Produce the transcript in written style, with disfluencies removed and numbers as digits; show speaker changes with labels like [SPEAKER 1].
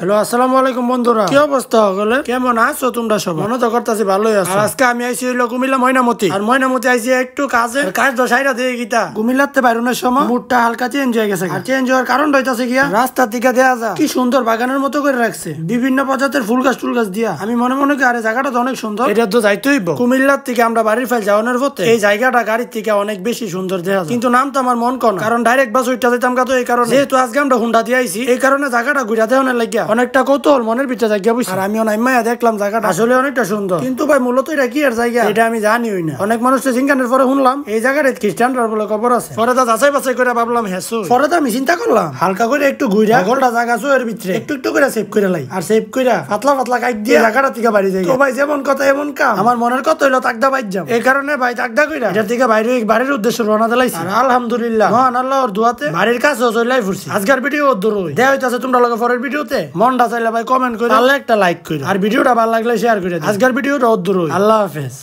[SPEAKER 1] Hello, আসসালামু আলাইকুম বন্ধুরা। কি অবস্থা হলে কেমন আছো তোমরা সবাই? মনে তো করতেছি ভালোই আছো। আজকে আমি আইছি হইলো কুমিল্লা ময়নামতি। আর ময়নামতি আইছি একটু কাজ দশাইরা দিয়ে গিতা কুমিল্লাতে বাইরনের সময় মুডটা হালকা চেঞ্জ হয়ে গেছে। আর চেঞ্জ হওয়ার কারণ হইতাছে গিয়া রাস্তার দিকে দেয়া যা কি সুন্দর বাগানের মতো করে রাখছে বিভিন্ন প্রজাতির ফুল গাছ টুল গাছ দিয়া। আমি মনে মনে করি আরে জায়গাটা তো অনেক সুন্দর, এটা তো যাইতেই কুমিল্লার থেকে আমরা বাড়ির ফাইল যাওয়ানোর পথে এই জায়গাটা গাড়ির থেকে অনেক বেশি সুন্দর দেখা যায়। কিন্তু নাম তো আমার মন কর, কারণ ডাইরেক্ট বাস ওইটা যেতাম তো এই কারণে, যেহেতু আজকে আমরা হুন্ডা দিয়ে আইছি এই কারণে জায়গাটা ঘুরা দেওয়ানোর লাগিয়া অনেকটা কৌতূহল মনের ভিতরে জায়গা বুঝছি। আর আমি অনাইমায়া দেখলাম জায়গাটা আসলে অনেকটা সুন্দর, কিন্তু ভাই মূলত এটা কি আর জায়গা এটা আমি জানিই না। অনেক মানুষ জিজ্ঞাসার পরে শুনলাম এই জায়গাটা খ্রিস্টানরা বলে কবর আছে। পরে তো যাচাই বাছাই করে ভাবলাম হেসু। পরে তো আমি চিন্তা করলাম হালকা করে একটু ঘুরা গোলটা জায়গা এর ভিতরে একটু একটু করে সেভ করে লাই। আর সেভ করে পাতলা পাতলা কাট দিয়ে জায়গাটা থেকে বাড়ি যাই। তো ভাই যেমন কথা এমন কাম, আমার মনের কথা হইলো তাকদা বাইর যাম। এই কারণে ভাই তাকদা কইরা এটার থেকে বাড়ির উদ্দেশ্যে রওনা দিলাইছি। আর আলহামদুলিল্লাহ মহান আল্লাহর দোয়াতে বাড়ির কাছে চলাই ফুরছি। আজকের ভিডিও দূর হই দেয়া হইতাছে তোমরা লগে পরের ভিডিওতে। মনটা চাইলে ভাই কমেন্ট করে আল্লাহ একটা লাইক করে, আর ভিডিওটা ভালো লাগলে শেয়ার করে। আজকের ভিডিওটা দূর হই। আল্লাহ হাফেজ।